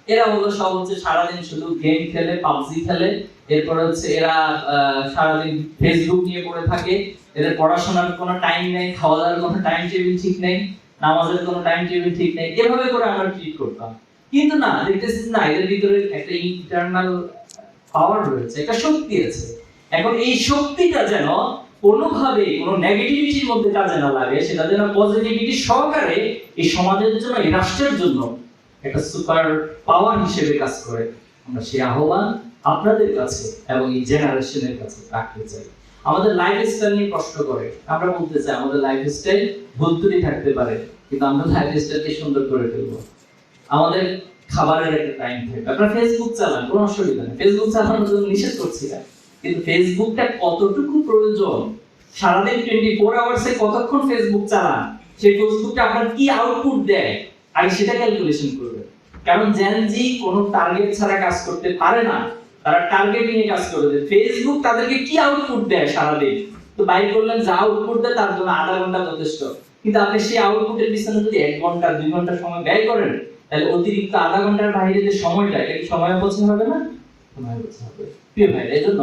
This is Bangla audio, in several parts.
এরা হলো সব হচ্ছে সারাদিন শুধু গেম খেলে, পাবজি খেলে, এরপর হচ্ছে এরা সারাদিন ফেসবুক নিয়ে পড়ে থাকে, এদের পড়াশোনার কোনো টাইম নেই, খাওয়া দাওয়ার কোনো টাইম টেবিল ঠিক নেই, নামাজের কোনো টাইম টেবিল ঠিক নেই, এভাবে করে আমরা ট্রিট করতাম। কিন্তু না, দেখতেছি না, এদের ভিতরে একটা ইন্টারনাল পাওয়ার রয়েছে, একটা শক্তি আছে। এখন এই শক্তিটা যেন কোনোভাবে কোনো নেগেটিভিটির মধ্যে কাজে না লাগে, সেটা যেন পজিটিভিটি সহকারে এই সমাজের জন্য, এই রাষ্ট্রের জন্য একটা সুপার পাওয়ার হিসেবে কাজ করে। আমরা সেই আহ্বান আপনাদের কাছে এবং এই জেনারেশনের কাছে রাখতে চাই। আমাদের লাইফস্টাইল নিয়ে প্রশ্ন করে, আমরা বলতে চাই আমাদের লাইফস্টাইল ভুল ত্রুটি থাকতে পারে, কিন্তু আমরা লাইফস্টাইলকে সুন্দর করে ফেলবো। আমাদের খাবারের একটা টাইম থাকে। আপনারা ফেসবুক চালান, কোনো অসুবিধা নেই, ফেসবুক চালানোর জন্য নিষেধ করছি না, কিন্তু ফেসবুকটা কতটুকু প্রয়োজন, সারাদিন 24 আওয়ার্সে কতক্ষণ ফেসবুক চালান, সেই ফেসবুকটা আপনার কি আউটপুট দেয়, আগে সেটা ক্যালকুলেশন করবেন। কারণ জেনজি কোনো টার্গেট ছাড়া কাজ করতে পারে না, তারা টার্গেট নিয়ে কাজ করে। ফেসবুক তাদেরকে কি আউটপুট দেয় সারাদিন, তো বাইর করলেন যা আউটপুট দেয় তার জন্য আধা ঘন্টা যথেষ্ট। কিন্তু আপনি সেই আউটপুটের পিছনে যদি 1 ঘন্টা 2 ঘন্টা সময় ব্যয় করেন, তাহলে অতিরিক্ত আধা ঘন্টার বাইরে যে সময়টা, এটা কি সময় অপচয় হবে না? সময় অপচয় হবে। প্রিয় ভাই, এই জন্য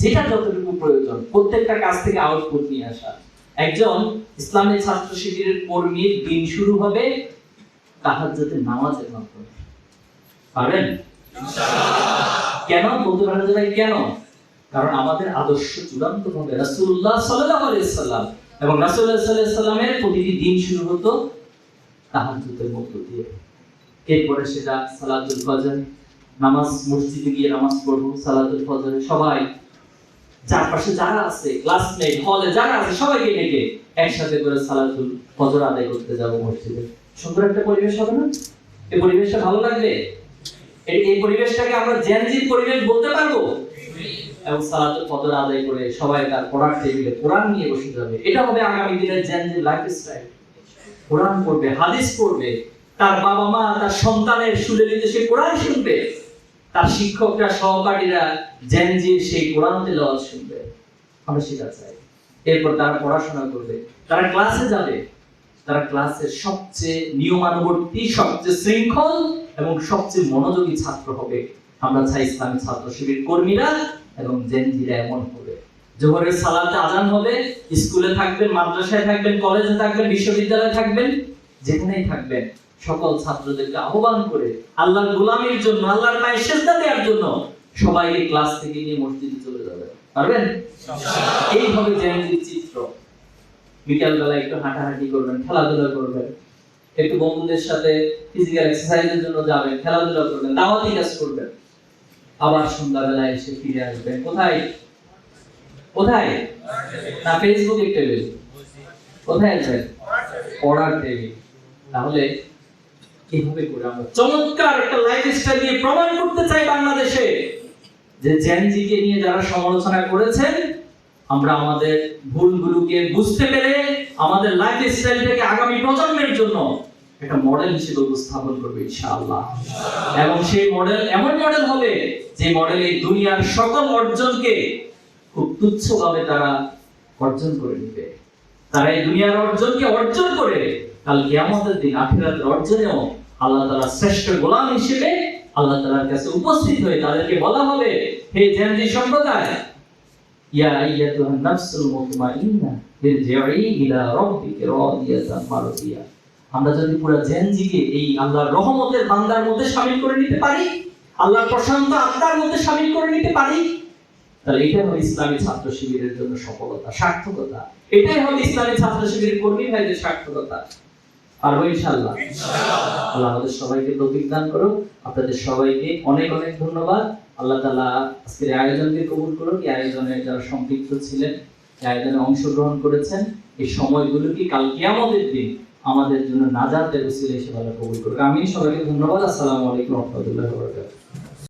যেটা যতটুকু প্রয়োজন প্রত্যেকটা কাজ থেকে আউটপুট নিয়ে আসা। একজন ইসলামী ছাত্র শিবিরের কর্মীর দিন শুরু হবে তাহাজ্জুদের নামাজের মাধ্যমে। পারবেন ইনশাআল্লাহ। কেন বলতে পারেন যে ভাই কেন? কারণ আমাদের আদর্শ চূড়ান্তভাবে রাসূলুল্লাহ সাল্লাল্লাহু আলাইহি সাল্লাম এবং রাসূলুল্লাহ সাল্লাল্লাহু আলাইহি সাল্লামের প্রতিটি দিন শুরু হতো তাহাজ্জুদের মধ্য দিয়ে। এরপরে সেটা সালাতুল ফজর, নামাজ, মসজিদে গিয়ে নামাজ পড়বো, সালাতুল ফজরে সবাই চারপাশে যারা আছে, ক্লাসমেট, হলে যারা আছে সবাইকে ডেকে একসাথে করে সালাতুল ফজর আদায় করতে যাব মসজিদে। সুন্দর একটা পরিবেশ হবে না? এই পরিবেশটা ভালো লাগবে? এই পরিবেশটাকে আমরা জেনজির পরিবেশ বলতে পারবো? এবং সালাতুল ফজর আদায় করে সবাই তার পড়ার টেবিলে কোরআন নিয়ে বসে যাবে। এটা হবে আগামী দিনের জেনজির লাইফস্টাইল। কোরআন পড়বে, হাদিস পড়বে, তার বাবা মা তার সন্তানের শুলে দিতে সে কোরআন শুনবে, তার শিক্ষকরা সহপাঠীরা জেনজির সেই কোরআন তেলাওয়াত শুনবে। আমরা সেটা চাই। এরপর তারা পড়াশোনা করবে, তারা ক্লাসে যাবে, তারা ক্লাসের সবচেয়ে নিয়মানুবর্তী, সবচেয়ে শৃঙ্খল এবং সবচেয়ে মনোযোগী ছাত্র হবে। আমরা চাই ইসলামী ছাত্র শিবির কর্মীরা এবং জেনজিরা এমন হবে। জোহরের সালাতে আজান হবে, স্কুলে থাকবেন, মাদ্রাসায় থাকবেন, কলেজে থাকবেন, বিশ্ববিদ্যালয়ে থাকবেন, যেখানেই থাকবেন, সকল ছাত্রদেরকে আহ্বান করে আল্লাহর গোলামির জন্য, আল্লাহর পায়ে সিজদা দেওয়ার জন্য সবাইকে ক্লাস থেকে নিয়ে মসজিদে চলে যাবে। পারবেন ইনশাআল্লাহ। এইভাবে জেনজির চিত্র। বিকাল বেলা একটু হাঁটাহাঁটি করবেন, খেলাধুলা করবেন, একটু বন্ধুদের সাথে ফিজিক্যাল এক্সারসাইজের জন্য যাবেন, খেলাধুলা করবেন, দাওয়াতি কাজ করবেন, আবার সন্ধ্যাবেলা এসে ফিরে আসবেন কোথায়? কোথায়? না ফেসবুকে টেবিল। কোথায় আসবেন? পড়ার টেবিল। তাহলে কিভাবে করে আমরা চমৎকার একটা লাইফস্টাইল নিয়ে প্রমাণ করতে চাই বাংলাদেশে যে জেনজিকে নিয়ে যারা সমালোচনা করেছেন, আমরা আমাদের ভুলগুলোকে বুঝতে পেরে আমাদের লাইফস্টাইলটাকে আগামী প্রজন্মের জন্য একটা মডেল হিসেবে উপস্থাপন করবে ইনশাআল্লাহ। এবং সেই মডেল এমন মডেল হবে যে মডেল এই দুনিয়ার সকল অর্জনকে খুব তুচ্ছভাবে তারা অর্জন করে নেবে। তারা এই দুনিয়ার অর্জনকে অর্জন করে কাল কিয়ামতের দিন আখিরাতের অর্জনেও আল্লাহ তাআলা শ্রেষ্ঠ গোলাম হিসেবে আল্লাহ তাআলার কাছে উপস্থিত হয়ে তাদেরকে বলা হবে, হে জেনজি সম্প্রদায়, ইয়া আইয়াতুহান নাফসুল মুতমাইন্না ইরজিই ইলা রাব্বিকা রাদিয়াতান মারদিয়া। আমরা যদি পুরো জেনজিকে এই আল্লাহর রহমতের বান্দার মধ্যে শামিল করে নিতে পারি, আল্লাহর প্রশান্ত আত্মার মধ্যে শামিল করে নিতে পারি, তাহলে এটাই হবে ইসলামী ছাত্র শিবিরের জন্য সফলতা, সার্থকতা। এটাই হবে ইসলামী ছাত্র শিবিরের কর্মী ভাইদের সার্থকতা। পারবো ইনশাআল্লাহ। আল্লাহ আমাদের সবাইকে তৌফিক দান করুন। আপনাদের সবাইকে অনেক অনেক ধন্যবাদ। আল্লাহ তাআলা আজকের আয়োজনকে কবুল করুন। এই আয়োজনে যারা সম্পৃক্ত ছিলেন, এই আয়োজনে অংশগ্রহণ করেছেন, এই সময়গুলোকে কাল কিয়ামতের দিন আমাদের জন্য নাজাতের উসিলা হিসেবে আল্লাহ কবুল করুন। আমি সবাইকে ধন্যবাদ। আসসালামু আলাইকুম ওয়া রাহমাতুল্লাহি ওয়া বারাকাতুহু।